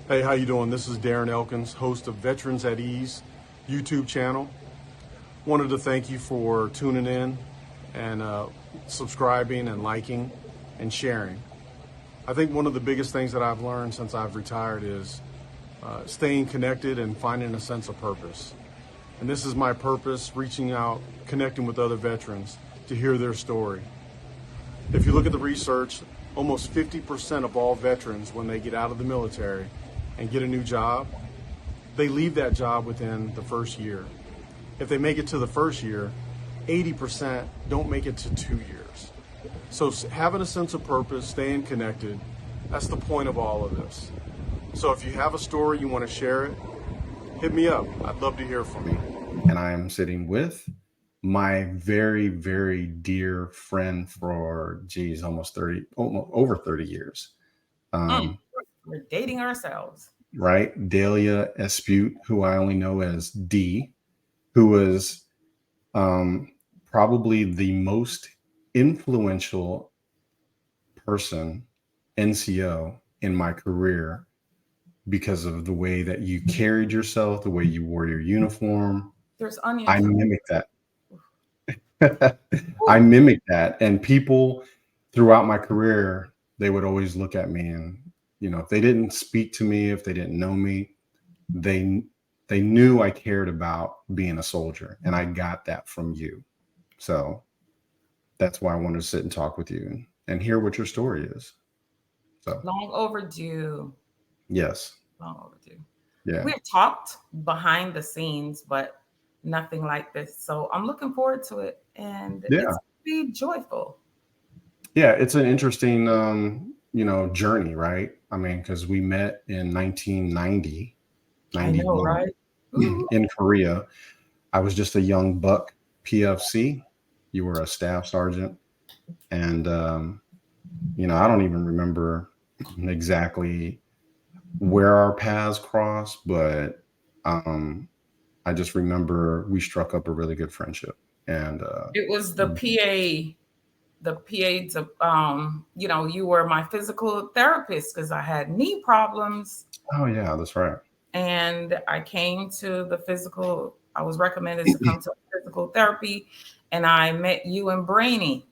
Hey, how you doing? This is Darren Elkins, host of Veterans at Ease YouTube channel. Wanted to thank you for tuning in and subscribing and liking and sharing. I think one of the biggest things that I've learned since I've retired is staying connected and finding a sense of purpose. And this is my purpose, reaching out, connecting with other veterans to hear their story. If you look at the research, almost 50% of all veterans, when they get out of the military and get a new job, they leave that job within the first year. If they make it to the first year, 80% don't make it to 2 years. So having a sense of purpose, staying connected, that's the point of all of this. So if you have a story, you want to share it, hit me up. I'd love to hear from you. And I am sitting with my very, very dear friend for, almost 30, almost over 30 years. Mm, Um, we're dating ourselves. right? Daila Espeut, who I only know as D, who was probably the most influential person, NCO, in my career because of the way that you carried yourself, the way you wore your uniform. There's I onions. mimic that. I mimic that. And people throughout my career, they would always look at me and, if they didn't speak to me, if they didn't know me, they they knew I cared about being a soldier. And I got that from you. So that's why I wanted to sit and talk with you and hear what your story is. So Long overdue. yes. Long overdue. Yeah. We've talked behind the scenes, but nothing like this. So I'm looking forward to it, and Yeah. it's be joyful. Yeah. It's an interesting journey, right? I mean, because we met in 1990, I know, 91 right? Ooh. in Korea. I was just a young buck PFC. You were a staff sergeant. And, I don't even remember exactly where our paths crossed, but I just remember we struck up a really good friendship. And It was the PA. The PA to, you were my physical therapist because I had knee problems, oh, yeah, that's right. and I came to the physical. I was recommended to come to physical therapy, and I met you and Brainy.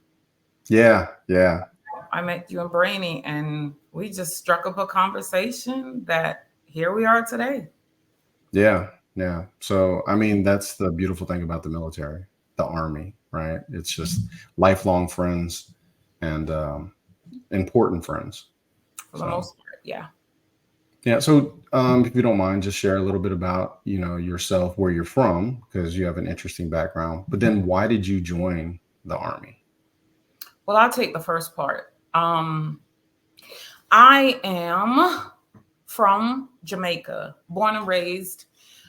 Yeah. Yeah. I met you and Brainy, and we just struck up a conversation that here we are today. Yeah. Yeah. So, I mean, that's the beautiful thing about the military, the Army, right? It's just lifelong friends and important friends. For the So, most part. Yeah. yeah. So, if you don't mind, just share a little bit about, yourself, where you're from, because you have an interesting background. But then why did you join the Army? Well, I'll take the first part. I am from Jamaica, born and raised.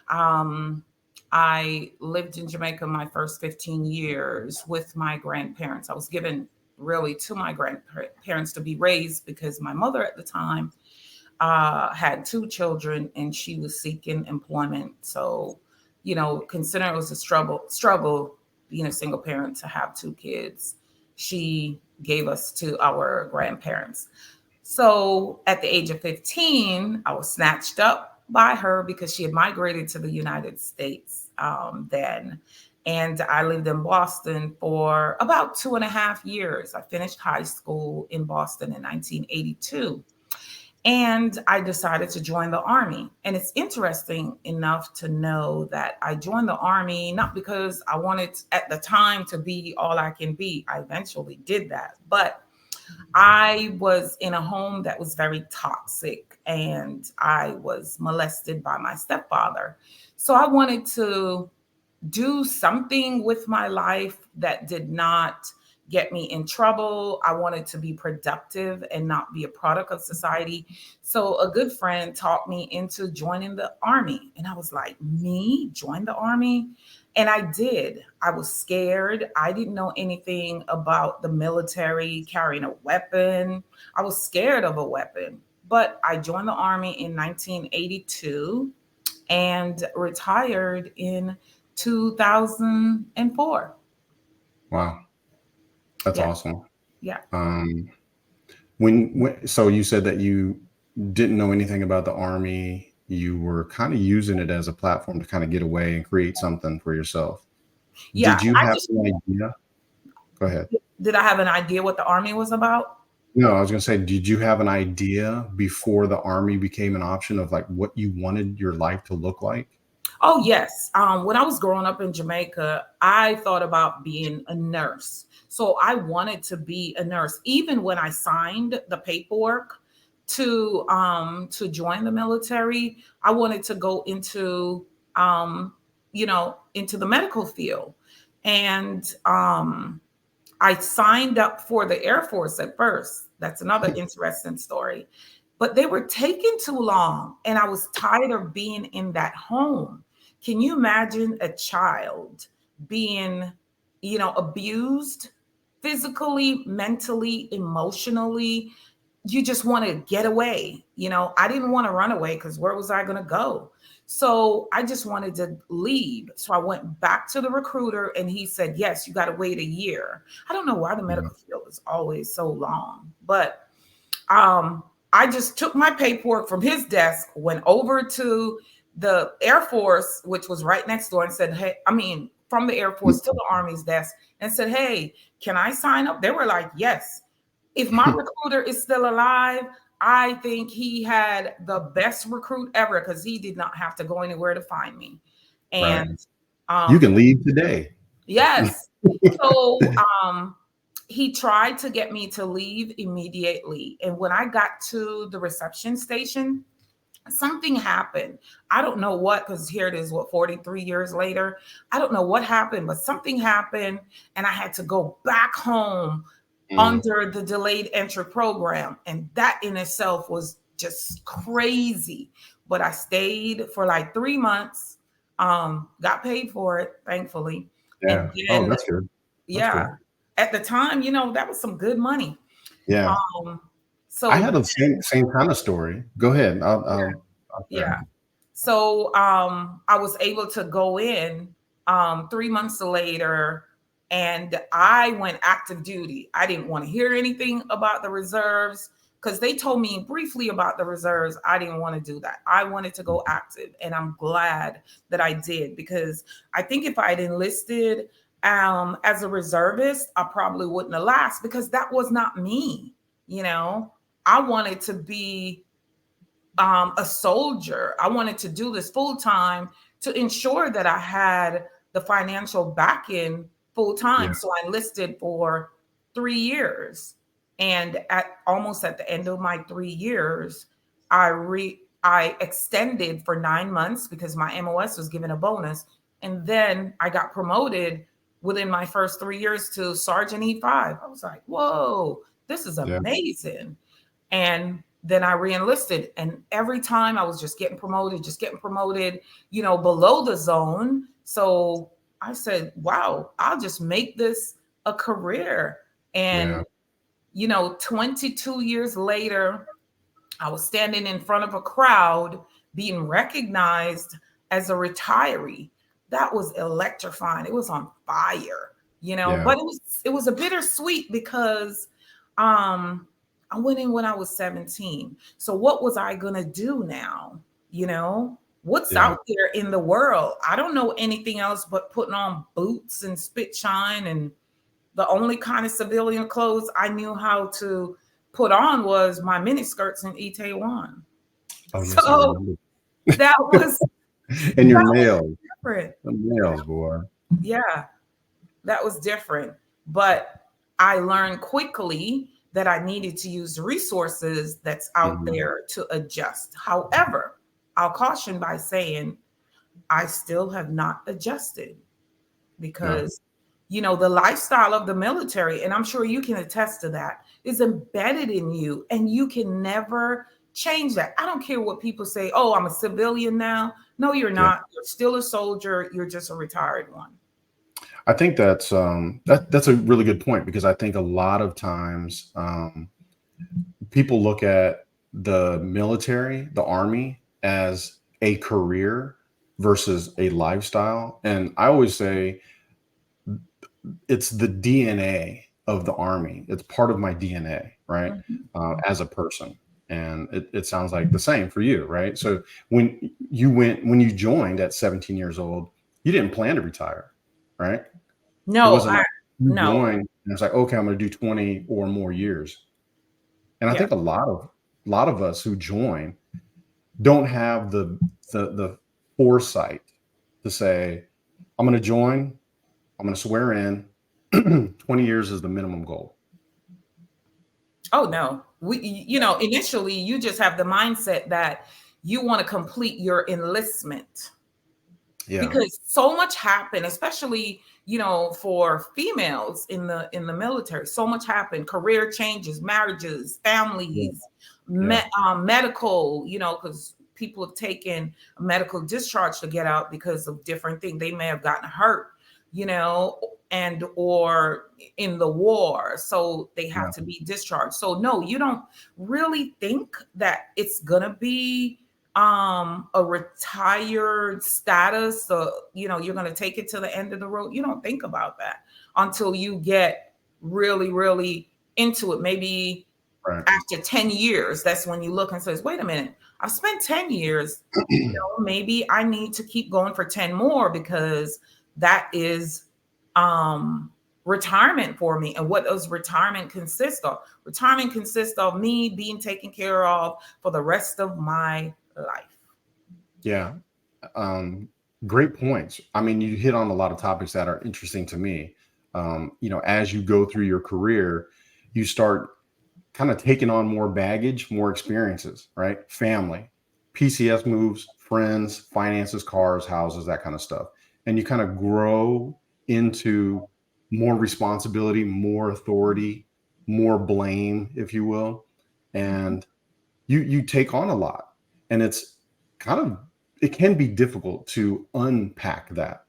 Um, I lived in Jamaica my first 15 years with my grandparents. I was given really to my grandparents to be raised because my mother at the time had two children and she was seeking employment. So, considering it was a struggle being a single parent to have two kids, she gave us to our grandparents. So at the age of 15, I was snatched up by her because she had migrated to the United States then. And I lived in Boston for about 2.5 years. I finished high school in Boston in 1982. And I decided to join the Army. And it's interesting enough to know that I joined the Army not because I wanted at the time to be all I can be. I eventually did that. But I was in a home that was very toxic and I was molested by my stepfather. So I wanted to do something with my life that did not get me in trouble. I wanted to be productive and not be a product of society. So a good friend taught me into joining the Army. And I was like, me join the Army? And I did. I was scared. I didn't know anything about the military, carrying a weapon. I was scared of a weapon. But I joined the Army in 1982 and retired in 2004. Wow. That's Yeah. awesome. Yeah. Um, so you said that you didn't know anything about the Army. You were kind of using it as a platform to kind of get away and create something for yourself. Yeah, Did you I have just an idea? Go ahead. did I have an idea what the Army was about? No, I was going to say, did you have an idea before the Army became an option of like what you wanted your life to look like? Oh, yes. When I was growing up in Jamaica, I thought about being a nurse. So I wanted to be a nurse. Even when I signed the paperwork to join the military, I wanted to go into into the medical field. And I signed up for the Air Force at first. That's another interesting story. But they were taking too long, and I was tired of being in that home. Can you imagine a child being, abused physically, mentally, emotionally? You just want to get away. I didn't want to run away because where was I going to go? So I just wanted to leave. So I went back to the recruiter and he said, yes, you got to wait a year. I don't know why the Yeah. medical field is always so long, but I just took my paperwork from his desk, went over to the Air Force, which was right next door, and said, hey, from the Air Force to the Army's desk, and said, hey, can I sign up? They were like, yes. If my recruiter is still alive, I think he had the best recruit ever because he did not have to go anywhere to find me. Right. And You can leave today. yes. So he tried to get me to leave immediately. And when I got to the reception station, something happened. I don't know what, because here it is, 43 years later. I don't know what happened, but something happened. And I had to go back home under the delayed entry program. And that in itself was just crazy. But I stayed for like 3 months, got paid for it, thankfully. Yeah. And Oh, then, that's good. That's yeah, good. at the time, that was some good money. Yeah. Um, I so had the same kind of story. Go ahead. I'll yeah. So I was able to go in 3 months later and I went active duty. I didn't want to hear anything about the reserves because they told me briefly about the reserves. I didn't want to do that. I wanted to go active, and I'm glad that I did, because I think if I'd enlisted as a reservist, I probably wouldn't have lasted, because that was not me. I wanted to be a soldier. I wanted to do this full time to ensure that I had the financial backing full time. Yeah. So I enlisted for 3 years, and at the end of my 3 years, I extended for 9 months because my MOS was given a bonus, and then I got promoted within my first 3 years to Sergeant E5. I was like, whoa, this is Yeah. amazing. And then I reenlisted, and every time I was just getting promoted, below the zone. So I said, wow, I'll just make this a career. Yeah. And 22 years later, I was standing in front of a crowd being recognized as a retiree. That was electrifying. It was on fire, Yeah. but it was a bittersweet because I went in when I was 17. So what was I going to do now? What's Yeah. out there in the world? I don't know anything else but putting on boots and spit shine. And the only kind of civilian clothes I knew how to put on was my mini skirts and Itaewon. Oh, yes, I So remember. that was And your that was nails. different. The nails, boy. Yeah, that was different. But I learned quickly that I needed to use the resources that's out Mhm. there to adjust. However, I'll caution by saying I still have not adjusted, No. because the lifestyle of the military, and I'm sure you can attest to that, is embedded in you, and you can never change that. I don't care what people say, oh, I'm a civilian now. No, you're Yeah. not. You're still a soldier. You're just a retired one. I think that's that's a really good point, because I think a lot of times people look at the military, the Army, as a career versus a lifestyle. And I always say it's the DNA of the Army. It's part of my DNA, right? Mhm. As a person. And it sounds like the same for you, right? So when you joined at 17 years old, you didn't plan to retire, right? It No, wasn't like you no. joined and it's like, okay, I'm going to do 20 or more years. And I Yeah. think a lot of us who join don't have the foresight to say, I'm going to join, I'm going to swear in. 20 years is the minimum goal. Oh no. Initially you just have the mindset that you want to complete your enlistment. Yeah. Because so much happened, especially, for females in the military. So much happened: career changes, marriages, families, medical. Because people have taken a medical discharge to get out because of different things. They may have gotten hurt, and or in the war, so they have to be discharged. So no, you don't really think that it's gonna be a retired status. So you're going to take it to the end of the road. You don't think about that until you get really, really into it. Maybe after 10 years, that's when you look and says, wait a minute, I've spent 10 years. Maybe I need to keep going for 10 more, because that is retirement for me. And what does retirement consist of? Retirement consists of me being taken care of for the rest of my life. Yeah. Great points. I mean, you hit on a lot of topics that are interesting to me. As you go through your career, you start kind of taking on more baggage, more experiences, right? Family, PCS moves, friends, finances, cars, houses, that kind of stuff. And you kind of grow into more responsibility, more authority, more blame, if you will. And you take on a lot. And it can be difficult to unpack that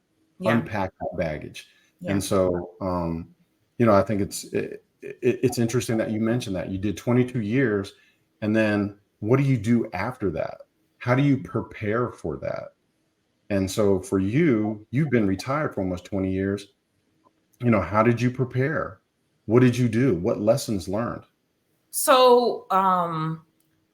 baggage. Yeah. And so, I think it's interesting that you mentioned that you did 22 years, and then what do you do after that? How do you prepare for that? And so for you, you've been retired for almost 20 years. How did you prepare? What did you do? What lessons learned? So,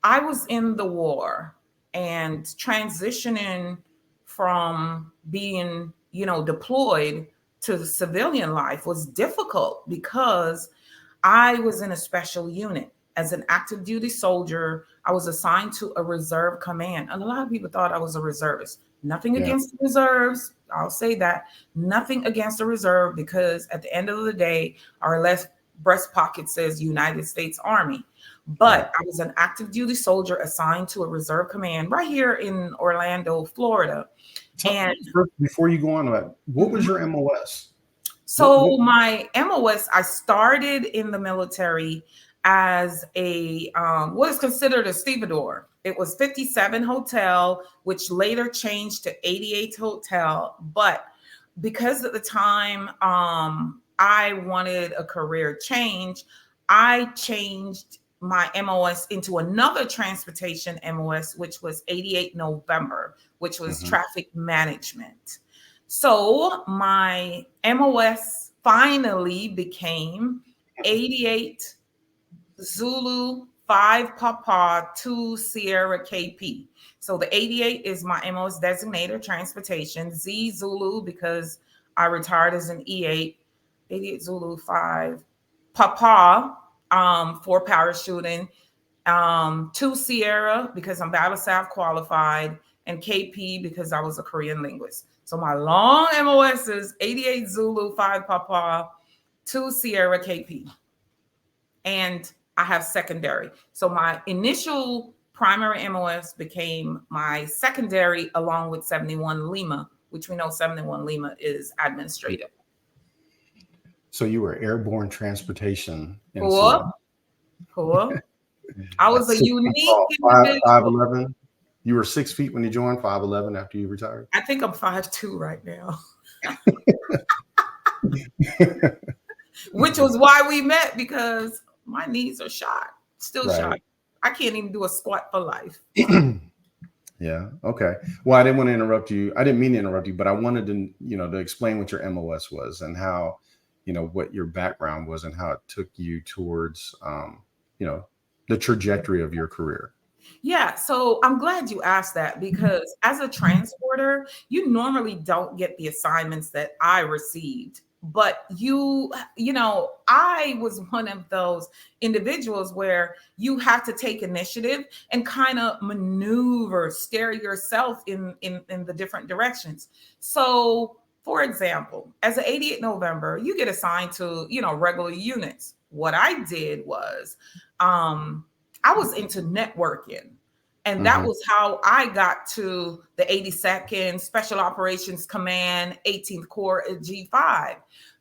I was in the war, and transitioning from being, deployed to civilian life was difficult, because I was in a special unit. As an active duty soldier, I was assigned to a reserve command. And a lot of people thought I was a reservist. Nothing against the reserves. I'll say that. Nothing against the reserve, because at the end of the day, our left breast pocket says United States Army. But I was an active duty soldier assigned to a reserve command right here in Orlando, Florida. And before you go on to that, what was your MOS? So my MOS, I started in the military as a what is considered a stevedore. It was 57 Hotel, which later changed to 88 Hotel. But because at the time I wanted a career change, I changed my MOS into another transportation MOS, which was 88 November, which was traffic management. So my MOS finally became 88 Zulu 5 Papa 2 Sierra KP. So the 88 is my MOS designator transportation. Z Zulu, because I retired as an E8. 88 Zulu 5 Papa for parachuting. 2 Sierra, because I'm Battle Staff qualified, and KP because I was a Korean linguist. So my long MOS is 88 Zulu 5 Papa 2 Sierra KP. And I have secondary. So my initial primary MOS became my secondary, along with 71 Lima, which we know 71 Lima is administrative. So you were airborne transportation. Cool. I was a unique individual. 5'11". You were 6 feet when you joined, 5'11" after you retired? I think I'm 5'2" right now. Which was why we met, because my knees are shot, still shot. I can't even do a squat for life. Yeah. Okay. Well, I didn't want to interrupt you. I didn't mean to interrupt you, but I wanted to, to explain what your MOS was and how, what your background was and how it took you towards, the trajectory of your career? Yeah, so I'm glad you asked that because as a transporter, you normally don't get the assignments that I received. But I was one of those individuals where you have to take initiative and kind of maneuver, steer yourself in the different directions. So, for example, as an 88 November, you get assigned to, regular units. What I did was, I was into networking. And that was how I got to the 82nd Special Operations Command, 18th Corps at G5,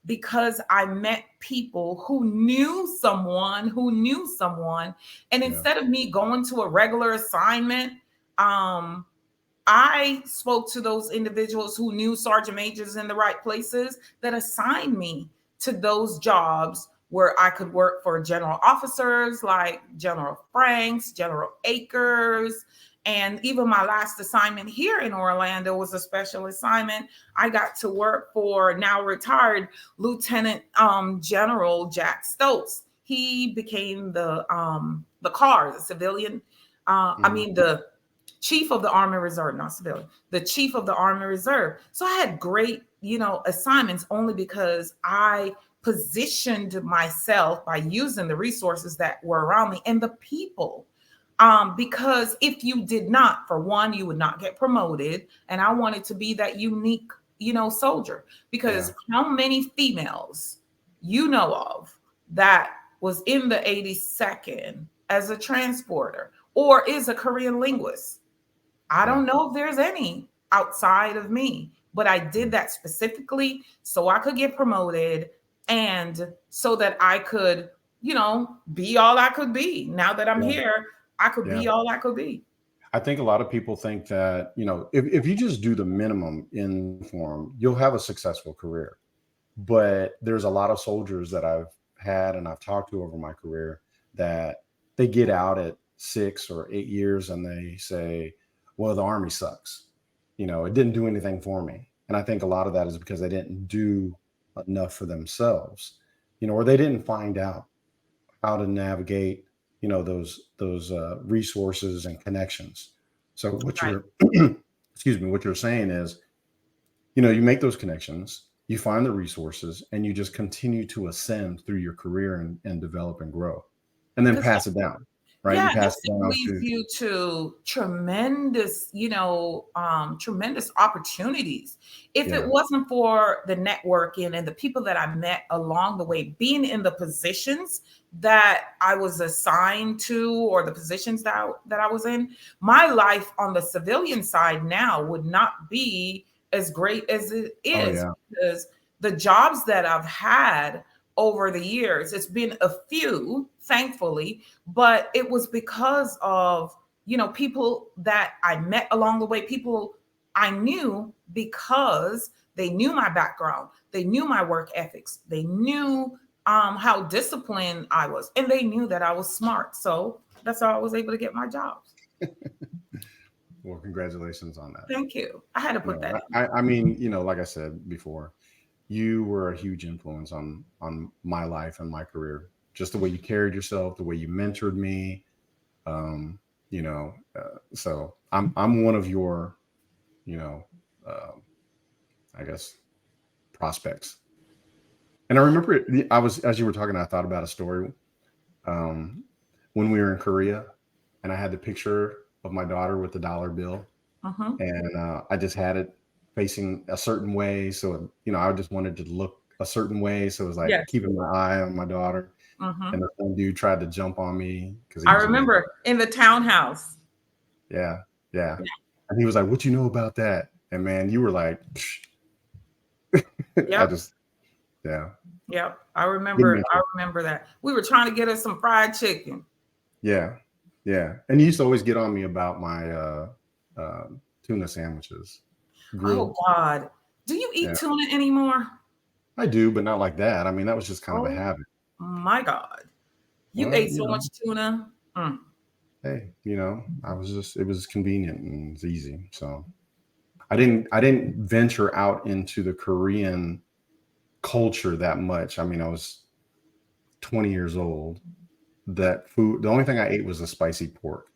because I met people who knew someone who knew someone. And instead of me going to a regular assignment, I spoke to those individuals who knew sergeant majors in the right places that assigned me to those jobs where I could work for general officers like General Franks, General Akers. And even my last assignment here in Orlando was a special assignment. I got to work for now retired Lieutenant General Jack Stokes. He became the CAR, the civilian, the chief of the Army Reserve, not civilian, the chief of the Army Reserve. So I had great, assignments only because I positioned myself by using the resources that were around me and the people. Because if you did not, for one, you would not get promoted. And I wanted to be that unique, soldier, because how many females you know of that was in the 82nd as a transporter or is a Korean linguist? I don't know if there's any outside of me, but I did that specifically so I could get promoted and so that I could, be all I could be. Now that I'm here, I could be all I could be. I think a lot of people think that, if you just do the minimum in form, you'll have a successful career. But there's a lot of soldiers that I've had and I've talked to over my career that they get out at 6 or 8 years and they say, well, the Army sucks. It didn't do anything for me. And I think a lot of that is because they didn't do enough for themselves, or they didn't find out how to navigate, those resources and connections. So what you're, what you're saying is, you make those connections, you find the resources, and you just continue to ascend through your career and develop and grow, and then pass it down. Right. Yeah, you pass it down leads you to tremendous, tremendous opportunities. If it wasn't for the networking and the people that I met along the way, being in the positions that I was assigned to, or the positions that I was in, my life on the civilian side now would not be as great as it is, because the jobs that I've had over the years, it's been a few, thankfully, but it was because of, people that I met along the way, people I knew because they knew my background, they knew my work ethics, they knew how disciplined I was, and they knew that I was smart. So that's how I was able to get my jobs. Well, congratulations on that. Thank you. I had to put that in. I mean, like I said before, you were a huge influence on my life and my career. Just the way you carried yourself, the way you mentored me. So I'm one of your, I guess, prospects. And I remember as you were talking, I thought about a story when we were in Korea, and I had the picture of my daughter with the dollar bill, and I just had it facing a certain way. So, I just wanted to look a certain way. So it was like keeping my eye on my daughter. And the one dude tried to jump on me. I remember in the townhouse. Yeah. And he was like, what you know about that? And man, you were like, Yep. I remember that. We were trying to get us some fried chicken. Yeah. And he used to always get on me about my tuna sandwiches. Grilled. Oh God. Do you eat tuna anymore? I do, but not like that. I mean, that was just kind of a habit. My God. You ate so much tuna. Hey, it was convenient and it's easy. So I didn't venture out into the Korean culture that much. I mean, I was 20 years old, that food, the only thing I ate was a spicy pork,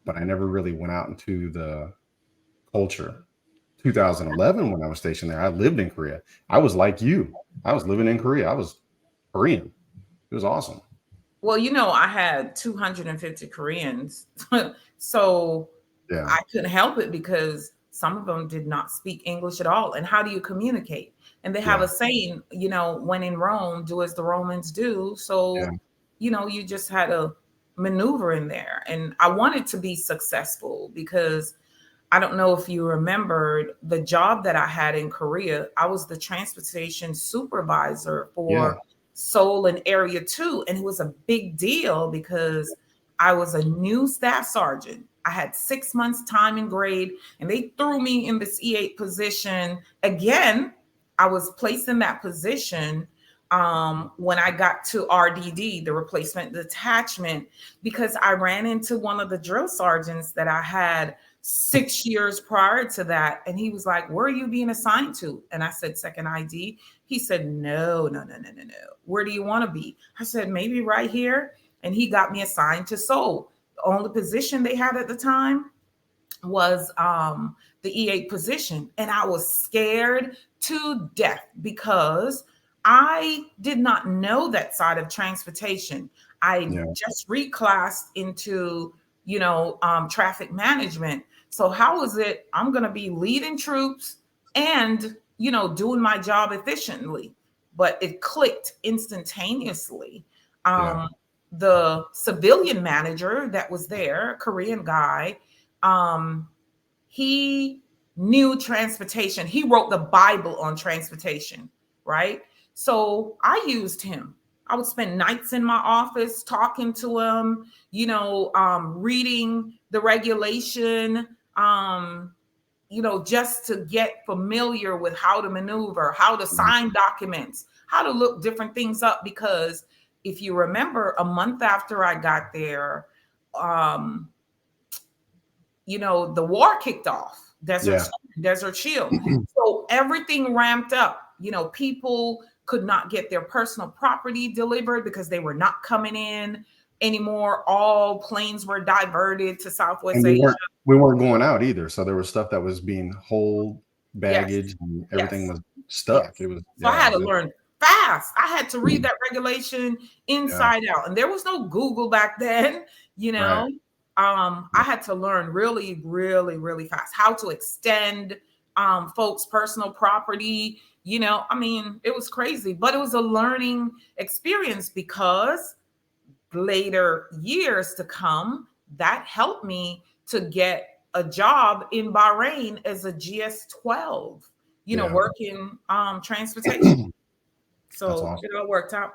but I never really went out into the culture. 2011, when I was stationed there, I lived in Korea. I was like you. I was living in Korea. I was Korean. It was awesome. Well, I had 250 Koreans. So Yeah. I couldn't help it because some of them did not speak English at all. And how do you communicate? And they have Yeah. a saying, when in Rome, do as the Romans do. Yeah. So, you just had to maneuver in there. And I wanted to be successful because I don't know if you remembered the job that I had in Korea. I was the transportation supervisor Yeah. for Seoul and Area 2. And it was a big deal because I was a new staff sergeant. I had 6 months time and grade, and they threw me in this E8 position. Again, I was placed in that position when I got to RDD, the replacement detachment, because I ran into one of the drill sergeants that I had 6 years prior to that. And he was like, where are you being assigned to? And I said, second ID. He said, no, no, no, no, no, no. Where do you want to be? I said, maybe right here. And he got me assigned to Seoul. The only position they had at the time was the E8 position. And I was scared to death because I did not know that side of transportation. I Yeah. just reclassed into, traffic management. So how is it I'm going to be leading troops and, doing my job efficiently? But it clicked instantaneously. Yeah. The civilian manager that was there, Korean guy, um, he knew transportation. He wrote the Bible on transportation, right? So I used him. I would spend nights in my office talking to him, reading the regulation, just to get familiar with how to maneuver, how to sign documents, how to look different things up. Because if you remember, a month after I got there, um, the war kicked off, Yeah. Desert Shield. So everything ramped up. People could not get their personal property delivered because they were not coming in anymore. All planes were diverted to Southwest And Asia. we weren't going out either. So there was stuff that was being hold Yes, baggage and everything yes, was yes. stuck. It was, So I yeah, had to learn fast. I had to read that regulation yeah, inside out. And there was no Google back then, you right. know. I had to learn really, really, really fast how to extend folks' personal property. It was crazy, but it was a learning experience because later years to come, that helped me to get a job in Bahrain as a GS-12, Yeah. working transportation. That's So awesome. it all worked out.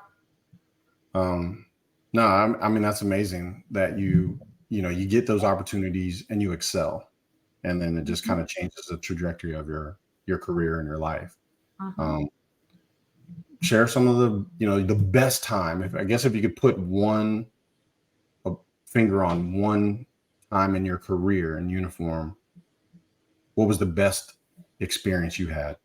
No, I mean, that's amazing that you get those opportunities and you excel, and then it just kind of changes the trajectory of your career and your life. Mhm. Um, Share some of the best time. If I guess if you could put a finger on one time in your career in uniform, what was the best experience you had?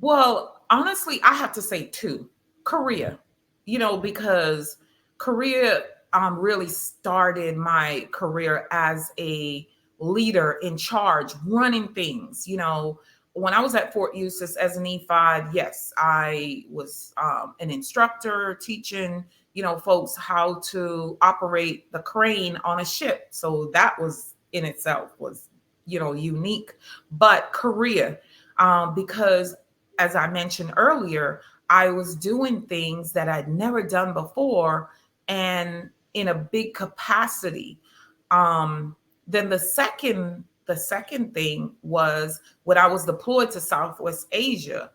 Well, honestly, I have to say two. Korea, because Korea really started my career as a leader in charge, running things. When I was at Fort Eustis as an E5, yes, I was an instructor teaching, folks how to operate the crane on a ship. So that was in itself was, unique. But Korea, because as I mentioned earlier, I was doing things that I'd never done before and in a big capacity. Then the second thing was when I was deployed to Southwest Asia,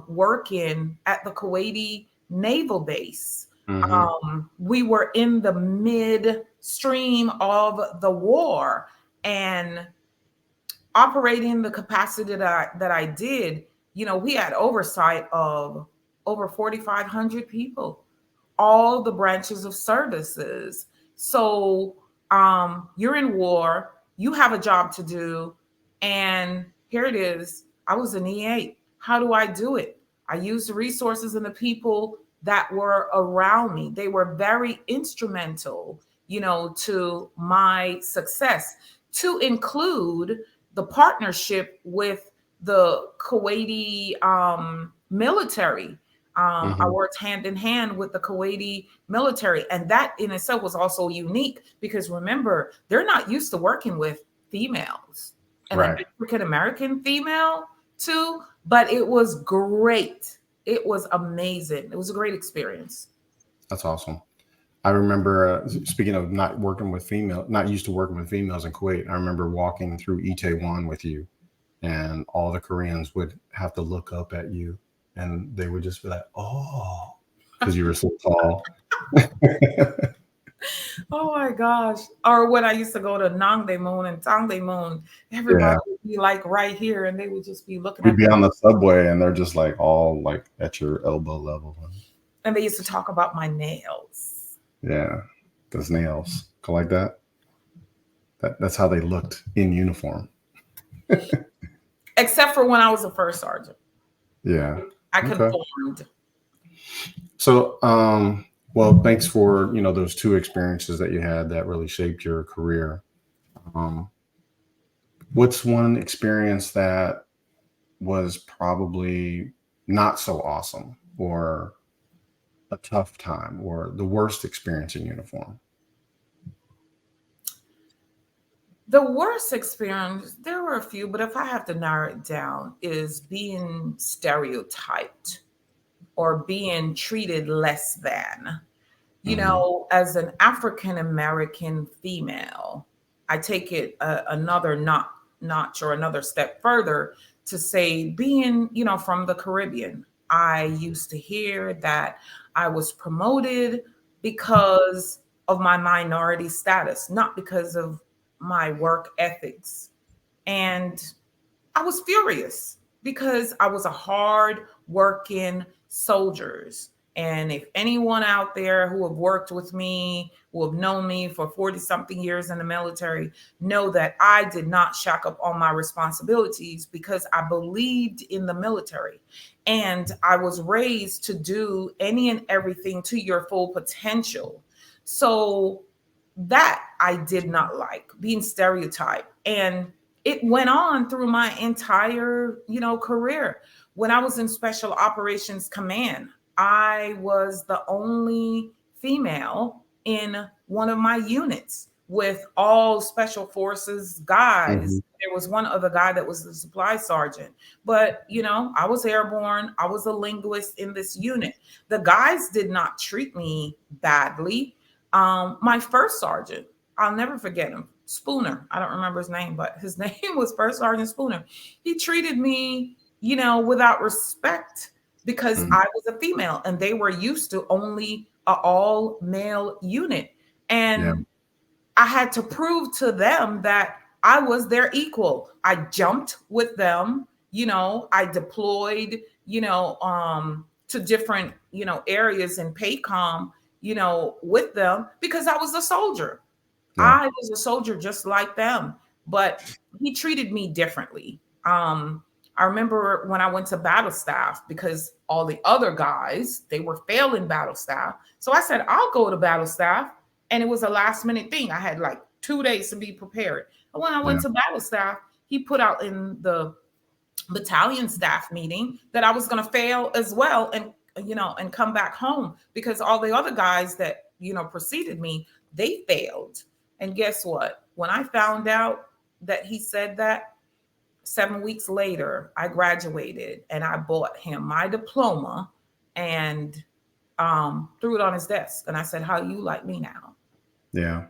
working at the Kuwaiti naval base. Hmm. We were in the midstream of the war, and operating the capacity that I did, we had oversight of over 4,500 people, all the branches of services. So you're in war, you have a job to do, and here it is. I was an E8. How do I do it? I use the resources and the people that were around me. They were very instrumental, to my success, to include the partnership with the Kuwaiti military. I Hmm. worked hand in hand with the Kuwaiti military, and that in itself was also unique because remember, they're not used to working with females and an Right. African American female too, but it was great. It was amazing. It was a great experience. That's awesome. I remember, speaking of not used to working with females in Kuwait, I remember walking through Itaewon with you, and all the Koreans would have to look up at you, and they would just be like, "Oh," because you were so tall. Oh my gosh. Or when I used to go to Nangdaemun and Tangdaemun, everybody Yeah, would be like right here and they would just be looking we'd at be them. on the subway, and they're just like all like at your elbow level. And they used to talk about my nails. Yeah, those nails go like that. That's how they looked in uniform. Except for when I was a first sergeant. Yeah. I Okay. conformed. So, well, thanks for those two experiences that you had that really shaped your career. Um, what's one experience that was probably not so awesome, or a tough time, or the worst experience in uniform? The worst experience, there were a few, but if I have to narrow it down, is being stereotyped or being treated less than. Hmm. As an African American female, I take it another notch or another step further to say, being, from the Caribbean, I used to hear that I was promoted because of my minority status, not because of my work ethics. And I was furious because I was a hard working soldiers. And if anyone out there who have worked with me, who have known me for 40 something years in the military, know that I did not shack up on my responsibilities because I believed in the military. And I was raised to do any and everything to your full potential. So that I did not like, being stereotyped. And it went on through my entire, career. When I was in Special Operations Command, I was the only female in one of my units with all Special Forces Hmm. guys. There was one other guy that was the supply sergeant. But, I was airborne. I was a linguist in this unit. The guys did not treat me badly. My first sergeant, I'll never forget him, Spooner. I don't remember his name, but his name was First Sergeant Spooner. He treated me, without respect because Hmm. I was a female and they were used to only a all male unit. Yeah. And I had to prove to them that I was their equal. I jumped with them, I deployed, to different, areas in PACOM, with them because I was a soldier. Yeah. I was a soldier just like them, but he treated me differently. I remember when I went to battle staff because all the other guys, they were failing battle staff. So I said, I'll go to battle staff. And it was a last minute thing. I had like 2 days to be prepared. And when I Yeah. went to battle staff, he put out in the battalion staff meeting that I was going to fail as well and come back home because all the other guys that, preceded me, they failed. And guess what? When I found out that he said that, 7 weeks later, I graduated and I bought him my diploma and threw it on his desk. And I said, how you like me now? Yeah.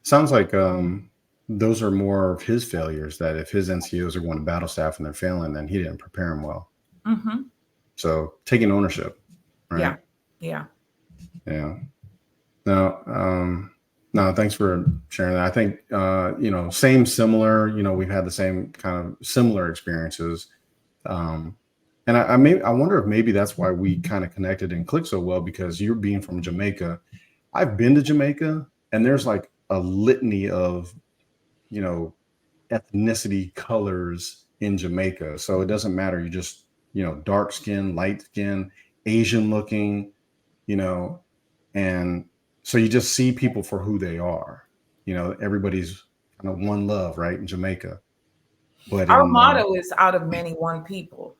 Sounds like those are more of his failures. That if his NCOs are going to battle staff and they're failing, then he didn't prepare them well. Mm-hmm. So taking ownership, Yeah. right? Yeah. Yeah. No. No. Thanks for sharing that. I think same, similar. We've had the same kind of similar experiences. Um, and I wonder if maybe that's why we kind of connected and clicked so well, because you're being from Jamaica. I've been to Jamaica, and there's like a litany of you know ethnicity colors in Jamaica. So it doesn't matter. You just dark skin, light skin, Asian looking. you know, and so you just see people for who they are. You know, everybody's kind of one love, right, in Jamaica. But Our in motto is out of many, one people.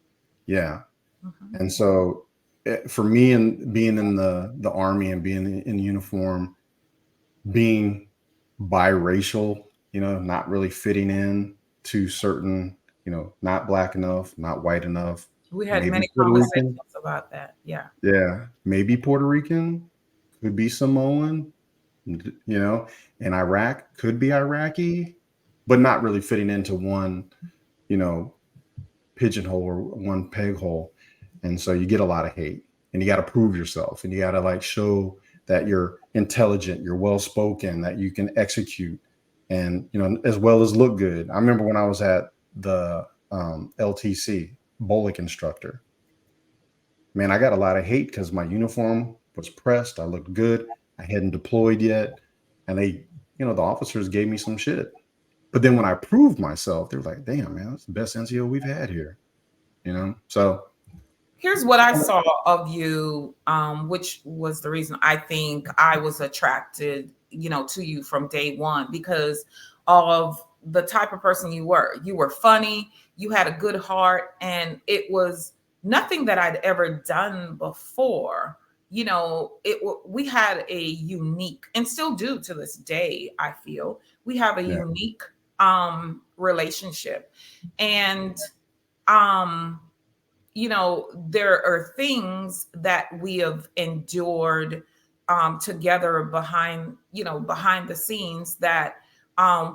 yeah, Mhm. and so for me, and being in the army and being in uniform, being biracial, you know, not really fitting in to certain, you know, not black enough, not white enough, We had maybe many Puerto Rican. conversations about that. Yeah. Yeah, maybe Puerto Rican, could be Samoan, you know, and Iraq could be Iraqi, but not really fitting into one, you know, pigeonhole or one peg hole. And so you get a lot of hate and you got to prove yourself and you got to like show that you're intelligent, you're well spoken, that you can execute and, you know, as well as look good. I remember when I was at the LTC, Bolic instructor, man, I got a lot of hate because my uniform was pressed. I looked good. I hadn't deployed yet. And they, you know, the officers gave me some shit. But then when I proved myself, they were like, damn, man, that's the best NCO we've had here. You know? So Here's what I saw of you, which was the reason I think I was attracted, to you from day one because of the type of person you were. You were funny, you had a good heart, and it was nothing that I'd ever done before. We had a unique, and still do to this day, I feel, we have a yeah, unique relationship. And um there are things that we have endured together behind the scenes that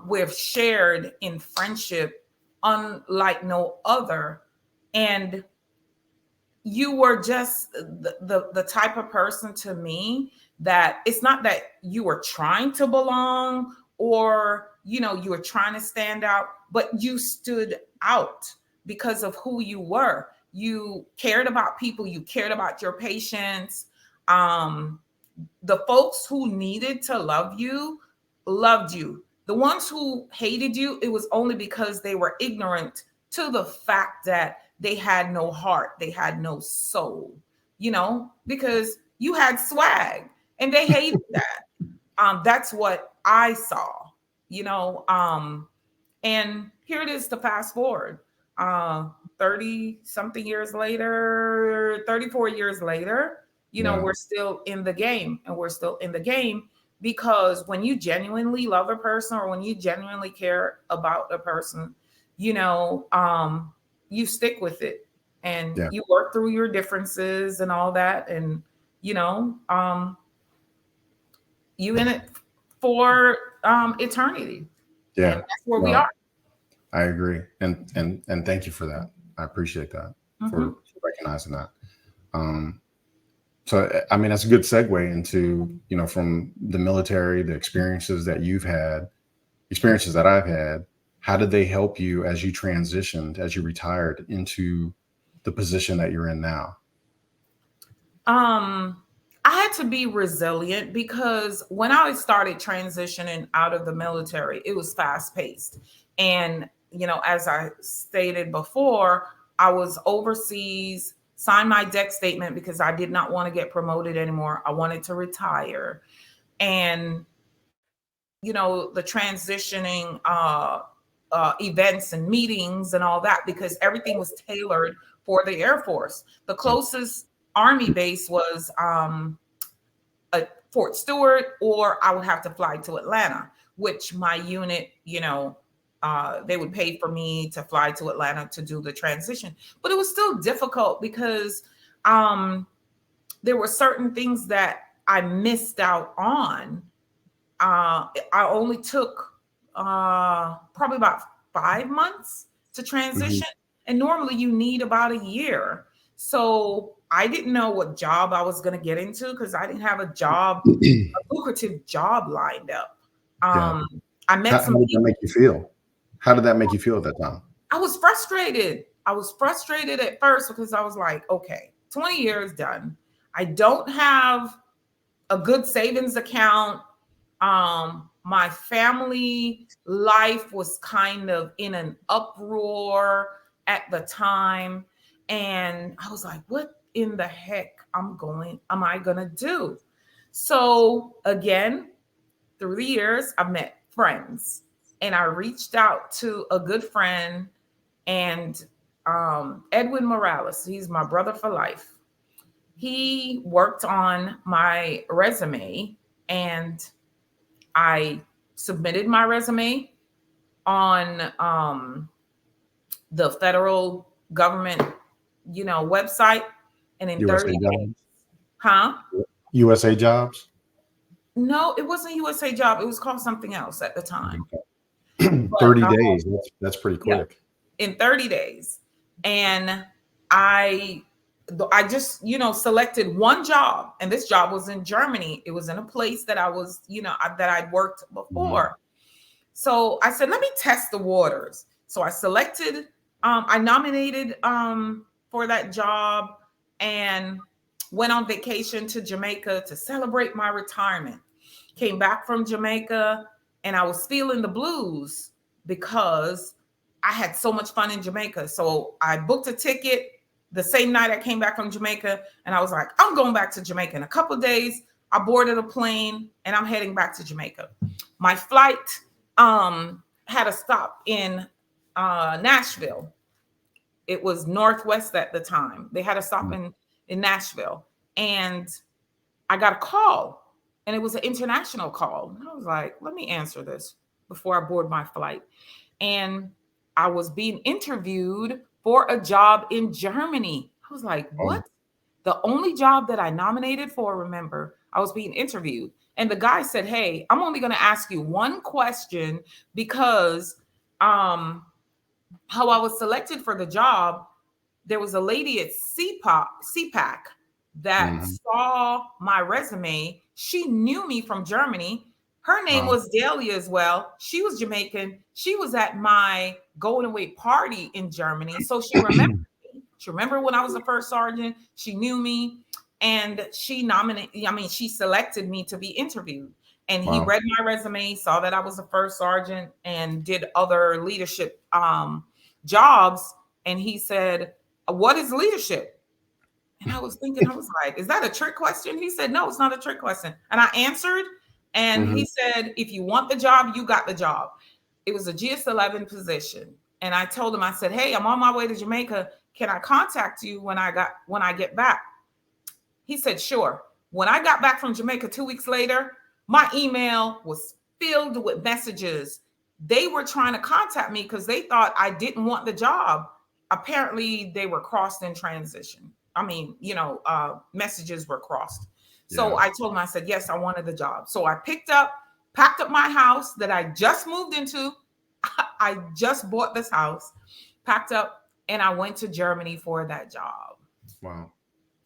we've shared in friendship unlike no other. And you were just the type of person to me that it's not that you were trying to belong or you were trying to stand out, but you stood out because of who you were. You cared about people, you cared about your patients. The folks who needed to love you loved you. The ones who hated you, it was only because they were ignorant to the fact that they had no heart, they had no soul, because you had swag and they hated that. That's what I saw, you know. And here it is to fast forward 30 something years later, 34 years later, yeah, we're still in the game, and we're still in the game because when you genuinely love a person or when you genuinely care about a person, you stick with it and yeah, you work through your differences and all that. And, you know, um, you in it for eternity. And yeah. that's where we are. No, I agree. And thank you for that. I appreciate that Mhm. for recognizing that. Um, so I mean that's a good segue into, you know, from the military, the experiences that you've had, experiences that I've had. How did they help you as you transitioned, as you retired into the position that you're in now? Um, I had to be resilient because when I started transitioning out of the military, it was fast paced. And, as I stated before, I was overseas, signed my deck statement because I did not want to get promoted anymore. I wanted to retire. And, the transitioning events and meetings and all that, because everything was tailored for the Air Force. The closest Army base was at Fort Stewart, or I would have to fly to Atlanta, which my unit, they would pay for me to fly to Atlanta to do the transition. But it was still difficult because there were certain things that I missed out on. I only took probably about 5 months to Mhm. transition. And normally you need about a year. So I didn't know what job I was going to get into because I didn't have a lucrative job lined up. Yeah. Um, I met How some did that people. make you feel? How did that make you feel at that time? I was frustrated. I was frustrated at first because I was like, okay, 20 years done. I don't have a good savings account. My family life was kind of in an uproar at the time. And I was like, what in the heck am I going to do? So again, through the years, I've met friends, and I reached out to a good friend, and Edwin Morales, he's my brother for life. He worked on my resume, and I submitted my resume on the federal government, website. And in USA 30 days, Jobs. huh? USA Jobs. No, it wasn't USA Job. It was called something else at the time. But 30 days. That's pretty yeah, quick. in 30 days. And I just, selected one job, and this job was in Germany. It was in a place that I was, that I'd worked before. So I said, let me test the waters. So I selected, I nominated for that job, and went on vacation to Jamaica to celebrate my retirement. Came back from Jamaica, and I was feeling the blues because I had so much fun in Jamaica. So I booked a ticket the same night I came back from Jamaica, and I was like, I'm going back to Jamaica in a couple of days. I boarded a plane, and I'm heading back to Jamaica. My flight had a stop in Nashville. It was Northwest at the time. They had a stop in Nashville, and I got a call, and it was an international call. And I was like, let me answer this before I board my flight. And I was being interviewed for a job in Germany. I was like, what? The only job that I nominated for, remember, I was being interviewed. And the guy said, hey, I'm only going to ask you one question because how I was selected for the job, there was a lady at CPAC that saw my resume. She knew me from Germany. Her name was Daila as well. She was Jamaican. She was at my going away party in Germany. So she remembered me. She remembered when I was a first sergeant. She knew me. And she selected me to be interviewed. And he read my resume, saw that I was a first sergeant and did other leadership jobs. And he said, what is leadership? And I was thinking, I was like, is that a trick question? He said, no, it's not a trick question. And I answered, and he said, if you want the job, you got the job. It was a GS-11 position. And I told him, I said, hey, I'm on my way to Jamaica. Can I contact you when I get back? He said, sure. When I got back from Jamaica 2 weeks later, my email was filled with messages. They were trying to contact me because they thought I didn't want the job. Apparently, they were crossed in transition. Messages were crossed. So I told him, I said, yes, I wanted the job. So I packed up my house that I just moved into. I just bought this house, packed up, and I went to Germany for that job. Wow.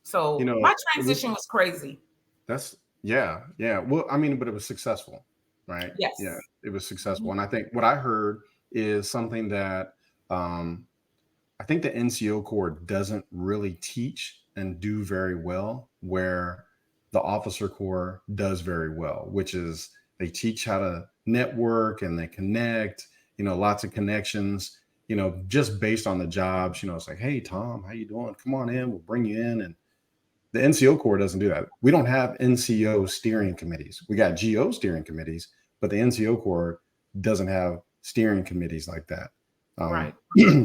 So my transition was crazy. That's yeah. Well, but it was successful, right? Yes. Yeah, it was successful. And I think what I heard is something that I think the NCO Corps doesn't really teach and do very well, where the Officer Corps does very well, which is they teach how to network and they connect, lots of connections, just based on the jobs. It's like, hey, Tom, how you doing? Come on in, we'll bring you in. And the NCO Corps doesn't do that. We don't have NCO steering committees. We got GO steering committees, but the NCO Corps doesn't have steering committees like that. Right.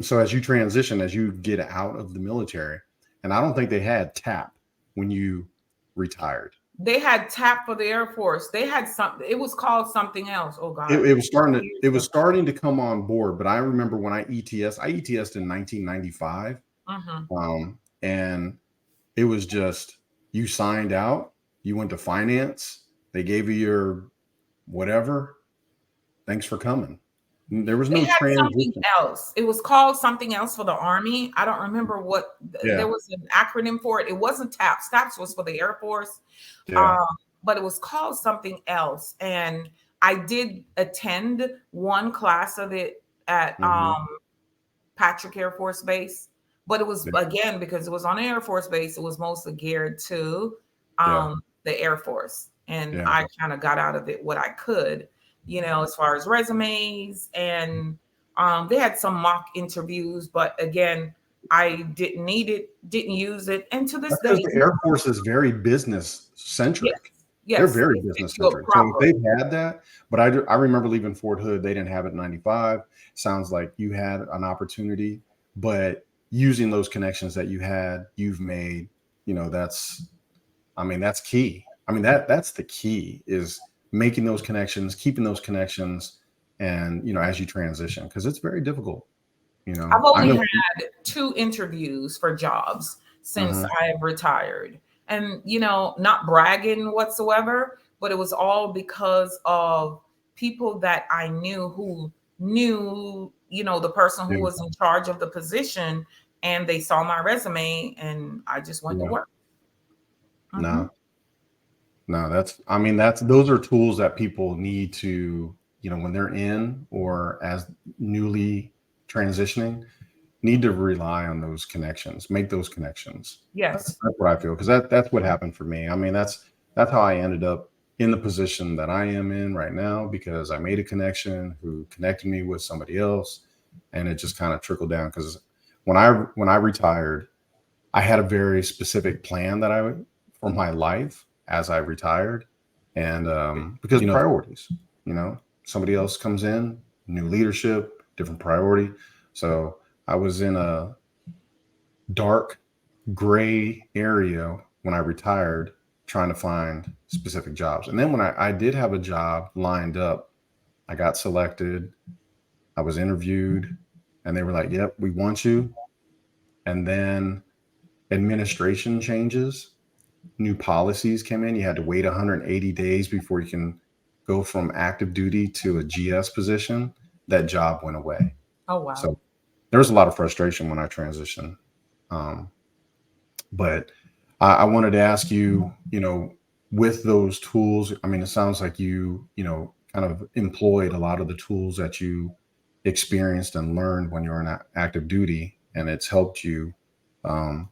So as you transition, as you get out of the military, and I don't think they had TAP when you retired. They had TAP for the Air Force. They had something. It was called something else. Oh God. It was starting to come on board. But I remember when I ETS'd in 1995. And it was just, you signed out, you went to finance, they gave you your whatever. Thanks for coming. There was no transition. Something else. It was called something else for the Army. I don't remember what. There was an acronym for it. It wasn't TAPS. TAPS was for the Air Force, but it was called something else. And I did attend one class of it at Patrick Air Force Base, but it was again because it was on Air Force Base. It was mostly geared to the Air Force, and I kind of got out of it what I could. As far as resumes, and they had some mock interviews, but again, I didn't need it, didn't use it. And to this Because day, the Air Force is very business yes, centric. They're yes, very if business you do it centric. So if properly. they've had that, but I remember leaving Fort Hood, they didn't have it in 95. Sounds like you had an opportunity, but using those connections that you've made, that's key. That's the key, is making those connections, keeping those connections, and as you transition, because it's very difficult. I've I only know. had 2 interviews for jobs since Mhm. I have retired. And, not bragging whatsoever, but it was all because of people that I knew who knew, the person who Yeah. was in charge of the position, and they saw my resume and I just went to Yeah. work. Mhm. No, no, that's those are tools that people need to, when they're in or as newly transitioning, need to rely on those connections, make those connections. That's, Yes. that's what I feel, because that's what happened for me. That's how I ended up in the position that I am in right now, because I made a connection who connected me with somebody else, and it just kind of trickled down. Because when I retired, I had a very specific plan for my life as I retired, and because priorities, somebody else comes in, new leadership, different priority. So I was in a dark gray area when I retired, trying to find specific jobs. And then when I did have a job lined up, I got selected, I was interviewed, and they were like, "Yep, we want you." And then administration changes, new policies came in. You had to wait 180 days before you can go from active duty to a GS position. That job went away. Oh, wow. So there was a lot of frustration when I transitioned. Um, but I wanted to ask you, with those tools, it sounds like kind of employed a lot of the tools that you experienced and learned when you were in active duty, and it's helped you um,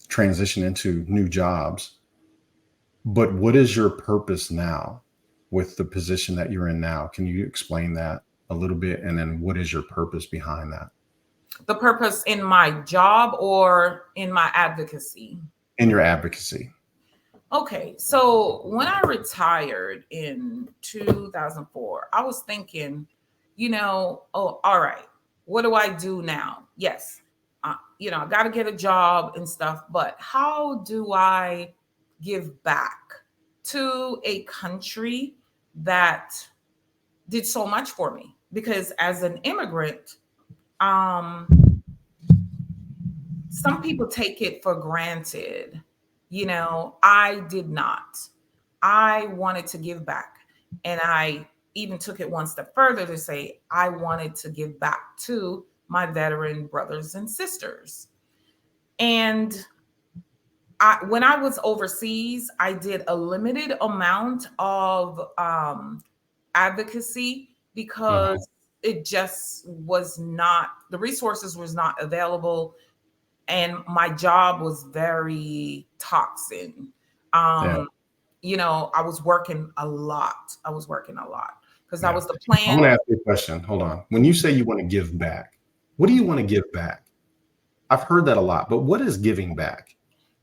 transition into new jobs. But what is your purpose now with the position that you're in now? Can you explain that a little bit? And then what is your purpose behind that The purpose in my job or in my advocacy? in your advocacy? Okay, so when I retired in 2004, I was thinking, oh, all right, what do I do now? Yes, I got to get a job and stuff, but how do I give back to a country that did so much for me? Because as an immigrant, um, some people take it for granted. I did not. I wanted to give back. And I even took it one step further to say I wanted to give back to my veteran brothers and sisters. And when I was overseas, I did a limited amount of advocacy Mhm. because it just was not, the resources was not available, and my job was very toxic. Yeah. Um, I was working a lot. I was working a lot because that Yeah. was the I'm plan. going to ask you a question. Hold on. When you say you want to give back, what do you want to give back? I've heard that a lot, but what is giving back?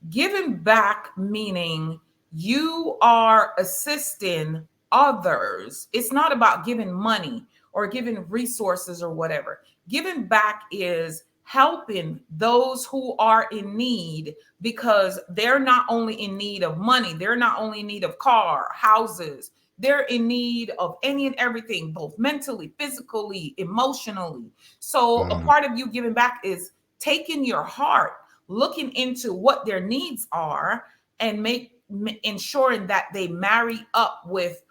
Giving back meaning you are assisting others. It's not about giving money or giving resources or whatever. Giving back is helping those who are in need, because they're not only in need of money, they're not only in need of car, houses, they're in need of any and everything, both mentally, physically, emotionally. So a Mhm. part of you giving back is taking your heart, looking into what their needs are, and ensuring that they marry up with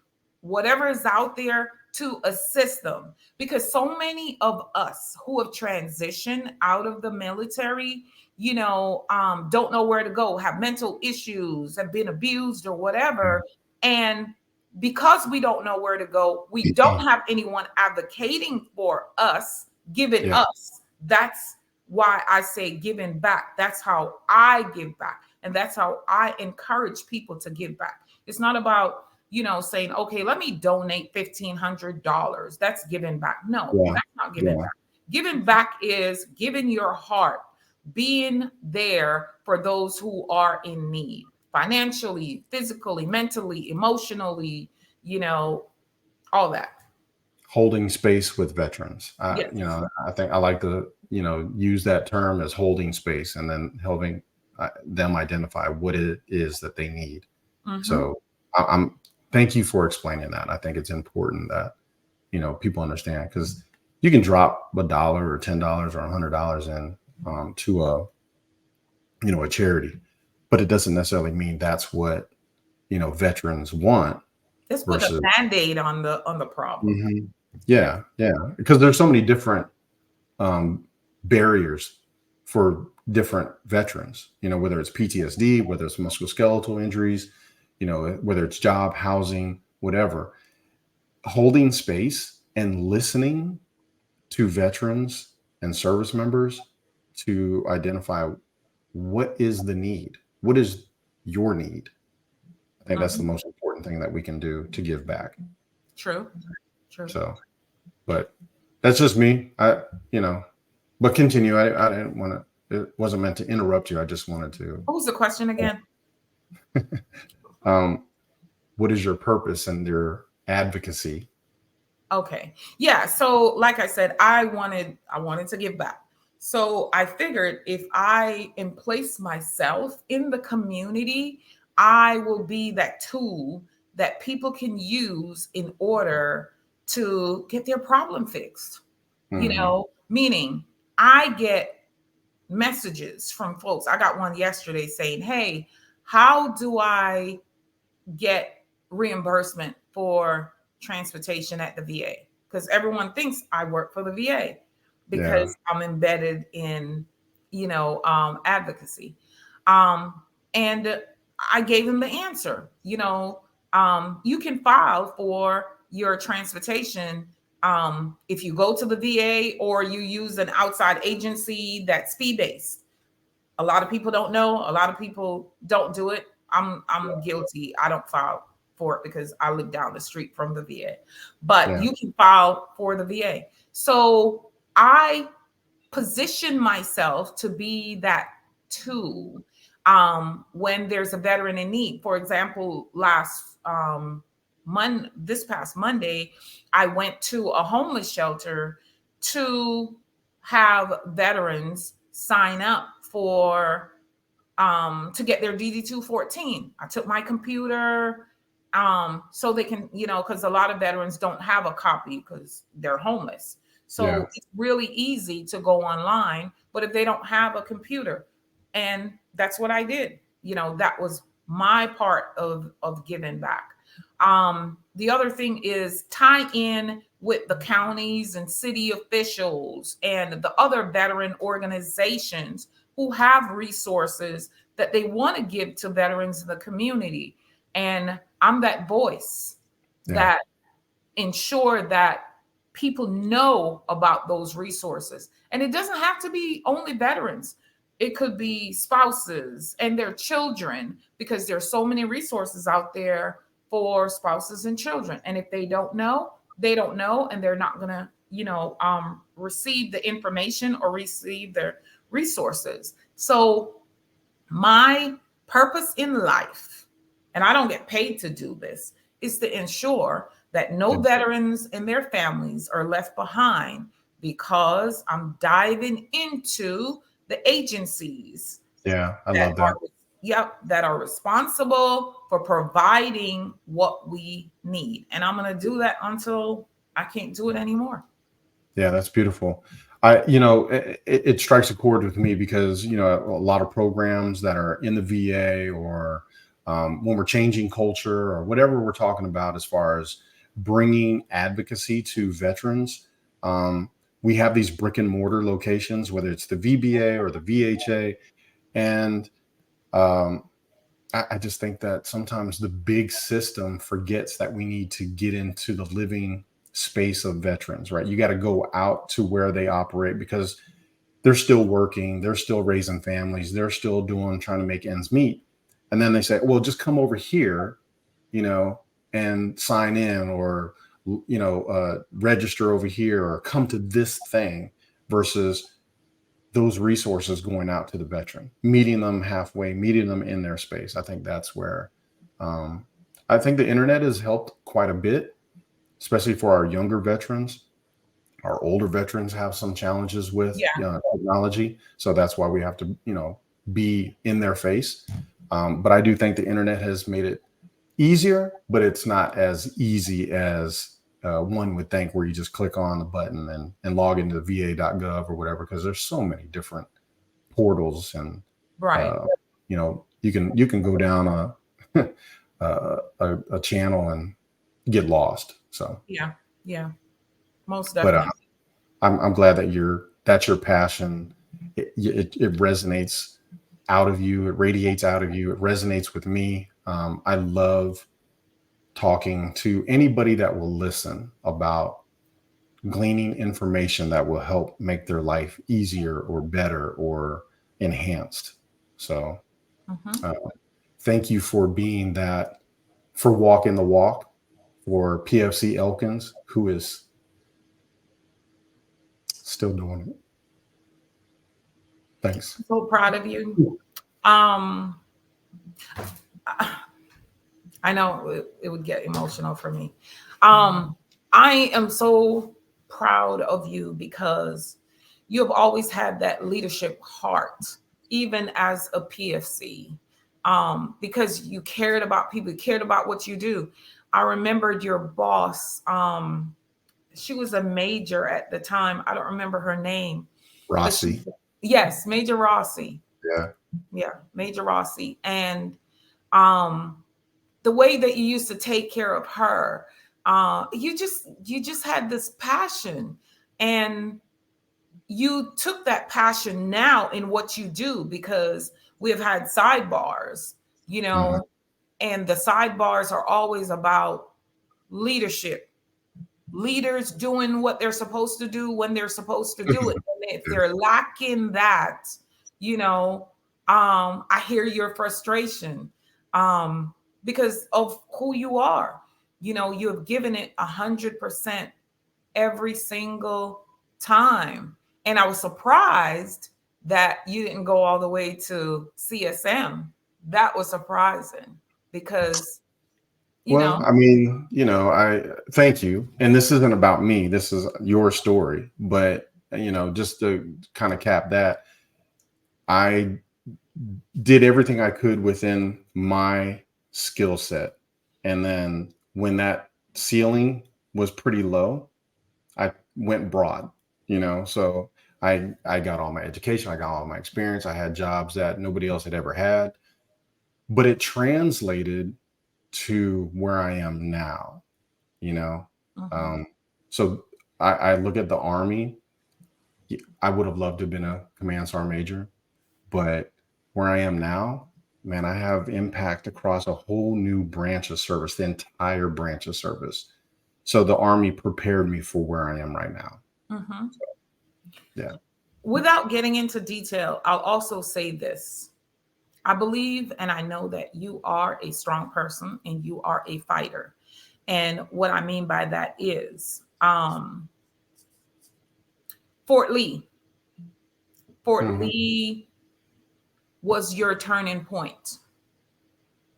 whatever is out there to assist them. Because so many of us who have transitioned out of the military, don't know where to go, have mental issues, have been abused or whatever. And because we don't know where to go, we don't have anyone advocating for us, giving Yeah. us. That's why I say giving back. That's how I give back. And that's how I encourage people to give back. It's not about, saying, okay, let me donate $1,500. That's giving back. No, Yeah. that's not giving Yeah. back. Giving back is giving your heart, being there for those who are in need, financially, physically, mentally, emotionally, all that. Holding space with veterans. Yes. I think I like to, use that term as holding space and then helping them identify what it is that they need. Mm-hmm. So I'm thank you for explaining that. I think it's important that, people understand, because you can drop $1 or $10 or $100 in to a charity, but it doesn't necessarily mean that's what, veterans want Let's put a versus. Band-Aid on the problem. Mhm. Yeah, because there's so many different barriers for different veterans, whether it's PTSD, whether it's musculoskeletal injuries, whether it's job, housing, whatever. Holding space and listening to veterans and service members to identify what is the need, what is your need. I think that's the Mhm. most important thing that we can do to give back. True. So, but that's just me. But continue. I didn't want to, it wasn't meant to interrupt you. I just wanted to. What was the question again? What is your purpose and your advocacy? Okay. Yeah. So like I said, I wanted to give back. So I figured if I place myself in the community, I will be that tool that people can use in order to get their problem fixed. Mhm. Meaning I get messages from folks. I got one yesterday saying, "Hey, how do I get reimbursement for transportation at the VA?" Because everyone thinks I work for the VA Yeah. because I'm embedded in, advocacy. And I gave him the answer. You can file for your transportation if you go to the VA or you use an outside agency that's fee-based. A lot of people don't know. A lot of people don't do it. I'm guilty. I don't file for it because I live down the street from the VA. But Yeah. you can file for the VA. So I position myself to be that tool when there's a veteran in need. For example, this past Monday, I went to a homeless shelter to have veterans sign up for to get their DD-214. I took my computer so they can, because a lot of veterans don't have a copy because they're homeless. So it's really easy to go online, but if they don't have a computer, and that's what I did. That was my part of giving back. The other thing is tie in with the counties and city officials and the other veteran organizations who have resources that they want to give to veterans in the community. And I'm that voice that ensure that people know about those resources. And it doesn't have to be only veterans. It could be spouses and their children, because there's so many resources out there for spouses and children. And if they don't know, they don't know, and they're not going to, receive the information or receive their resources. So my purpose in life, and I don't get paid to do this, is to ensure that no veterans and their families are left behind, because I'm diving into the agencies Yeah. I love that. that are responsible for providing what we need. And I'm going to do that until I can't do it anymore. Yeah, that's beautiful. It strikes a chord with me because, a lot of programs that are in the VA, or when we're changing culture or whatever we're talking about as far as bringing advocacy to veterans, we have these brick and mortar locations, whether it's the VBA or the VHA. And I just think that sometimes the big system forgets that we need to get into the living space of veterans, right? You got to go out to where they operate, because they're still working, they're still raising families, they're still trying to make ends meet. And then they say, well, just come over here, and sign in, or, register over here, or come to this thing, versus those resources going out to the veteran, meeting them halfway, meeting them in their space. I think that's where I think the internet has helped quite a bit, especially for our younger veterans. Our older veterans have some challenges with technology, so that's why we have to, be in their face. But I do think the internet has made it easier, but it's not as easy as one would think, where you just click on the button and log into va.gov or whatever, because there's so many different portals, and Right. you can go down a channel and get lost. So Yeah, most but definitely. I'm glad that that's your passion. It resonates out of you. It radiates out of you. It resonates with me. I love talking to anybody that will listen about gleaning information that will help make their life easier or better or enhanced. So thank you for being that, for walking the walk for PFC Elkins, who is still doing it. Thanks. I'm so proud of you. I know it would get emotional for me. I am so proud of you because you have always had that leadership heart, even as a PFC, because you cared about people, you cared about what you do. I remembered your boss. She was a major at the time. I don't remember her name. Rossi. Yes, Major Rossi. Yeah, Major Rossi. And the way that you used to take care of her, you just had this passion, and you took that passion now in what you do, because we have had sidebars, and the sidebars are always about leadership, leaders doing what they're supposed to do when they're supposed to do it. And if they're lacking that, I hear your frustration because of who you are. You have given it 100% every single time. And I was surprised that you didn't go all the way to CSM. That was surprising because, I mean, I thank you. And this isn't about me. This is your story. But, just to kind of cap that, I did everything I could within my skill set. And then when that ceiling was pretty low, I went broad, so I got all my education, I got all my experience, I had jobs that nobody else had ever had, but it translated to where I am now, so I look at the Army. I would have loved to have been a command sergeant major, but where I am now, man, I have impact across a whole new branch of service, the entire branch of service. So the Army prepared me for where I am right now. So, without getting into detail, I'll also say this. I believe and I know that you are a strong person and you are a fighter. And what I mean by that is Fort Lee. Fort Lee was your turning point.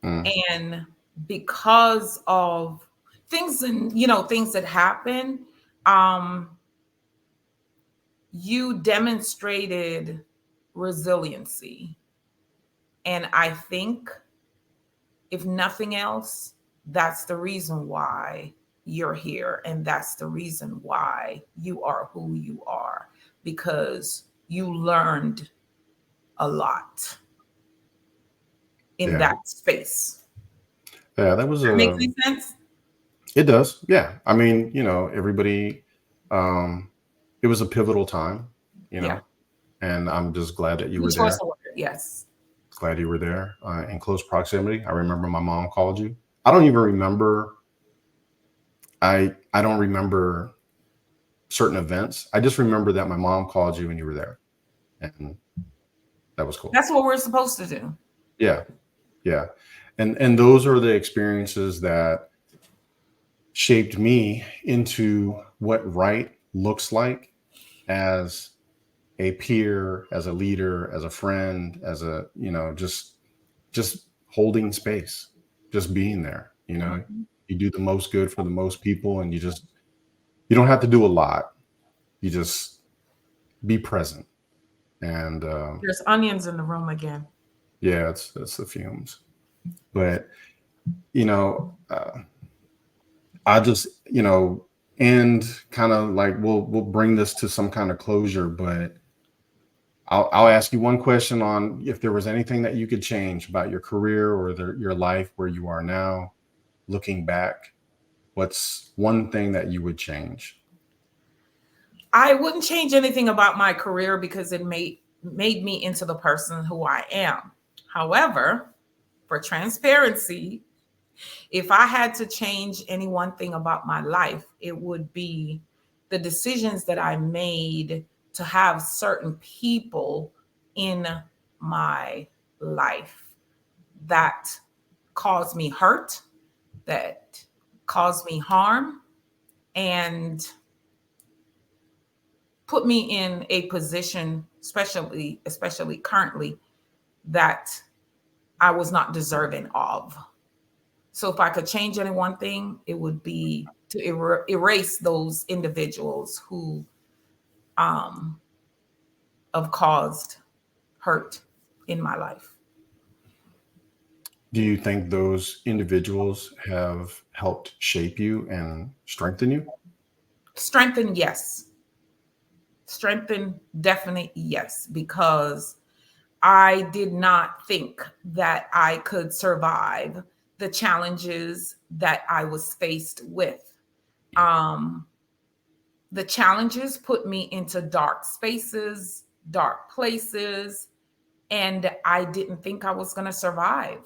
And because of things things that happen, you demonstrated resiliency. And I think, if nothing else, that's the reason why you're here. And that's the reason why you are who you are, because you learned a lot in that space. Yeah, that was makes any sense? It does. Yeah. I mean, everybody, it was a pivotal time, and I'm just glad that you were there. Yes. Glad you were there in close proximity. I remember my mom called you. I don't even remember. I don't remember certain events. I just remember that my mom called you and you were there, and that was cool. That's what we're supposed to do. Yeah. Yeah. And those are the experiences that shaped me into what right looks like as a peer, as a leader, as a friend, as a, just holding space, just being there. Mhm. You do the most good for the most people, and you don't have to do a lot. You just be present. And There's onions in the room again. yeah, it's the fumes. But you know, I just and kind of like we'll bring this to some kind of closure, but I'll ask you one question on if there was anything that you could change about your career or your life where you are now, looking back. What's one thing that you would change? I wouldn't change anything about my career because it made me into the person who I am. However, for transparency, if I had to change any one thing about my life, it would be the decisions that I made to have certain people in my life that caused me hurt, that caused me harm, and put me in a position, especially currently, that I was not deserving of. So if I could change any one thing, it would be to erase those individuals who um, have caused hurt in my life. Do you think those individuals have helped shape you and strengthen you? Strengthen, yes. Strengthen, definitely, yes, because I did not think that I could survive the challenges that I was faced with. Um, the challenges put me into dark spaces, dark places, and I didn't think I was going to survive.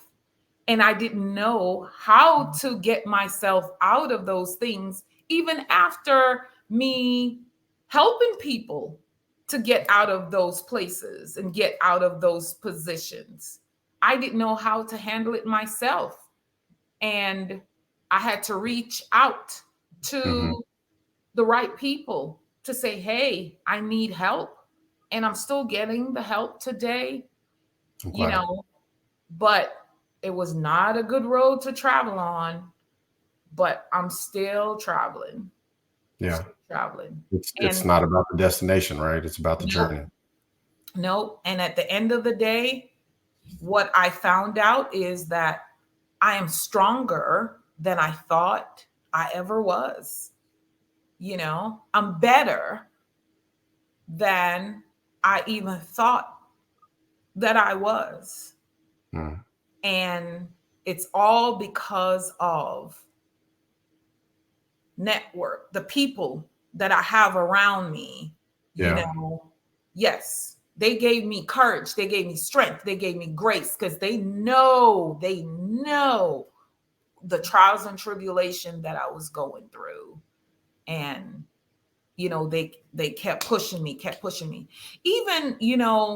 And I didn't know how to get myself out of those things, even after me helping people to get out of those places and get out of those positions. I didn't know how to handle it myself. And I had to reach out Hmm. to the right people to say, hey, I need help. And I'm still getting the help today, I'm you glad. know, but it was not a good road to travel on, but I'm still traveling, Yeah. still traveling. It's And not about the destination, right? It's about the no, journey. no. And at the end of the day, what I found out is that I am stronger than I thought I ever was. I'm better than I even thought that I was. Mm. And it's all because of network, the people that I have around me, you Yeah. know, yes, they gave me courage, they gave me strength, they gave me grace because they know the trials and tribulation that I was going through. And they kept pushing me, kept pushing me. Even,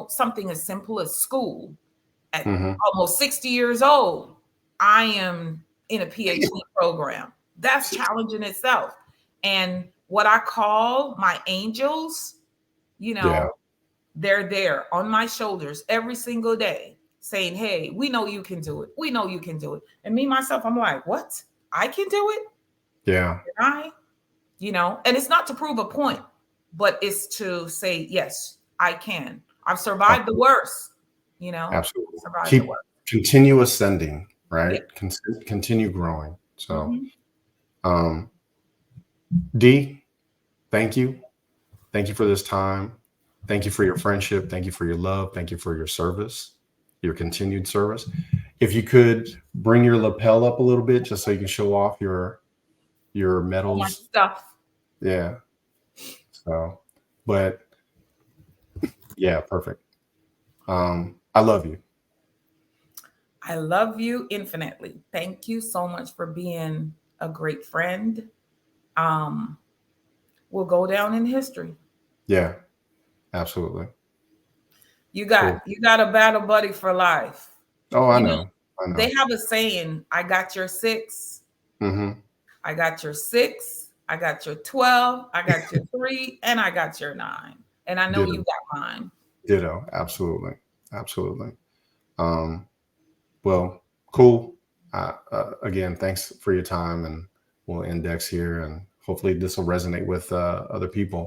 something as simple as school. At Hmm. almost 60 years old, I am in a PhD program. That's challenging itself. And what I call my angels, you Yeah. know, they're there on my shoulders every single day saying, hey, we know you can do it. We know you can do it. And me, myself, I'm like, what? I can do it? Yeah. Can and it's not to prove a point, but it's to say, yes, I can. I've survived the worst, Absolutely. survived the Keep worst. continue ascending, Yeah. right? Continue growing. So, Mhm. um, D, thank you. Thank you for this time. Thank you for your friendship. Thank you for your love. Thank you for your service, your continued service. If you could bring your lapel up a little bit just so you can show off your All my medals. stuff. Yeah. So, but yeah, perfect. I love you. I love you infinitely. Thank you so much for being a great friend. Um, we'll go down in history. Yeah, absolutely. You Cool. got you got a battle buddy for life. Oh, I You know, know. I they know. have a saying, I got your six, Hmm. I got your 6, I got your 12, I got your 3, and I got your 9. And I know Ditto. you got mine. Ditto. Absolutely. Absolutely. Well, cool. Again, thanks for your time, and we'll index here, and hopefully this will resonate with other people.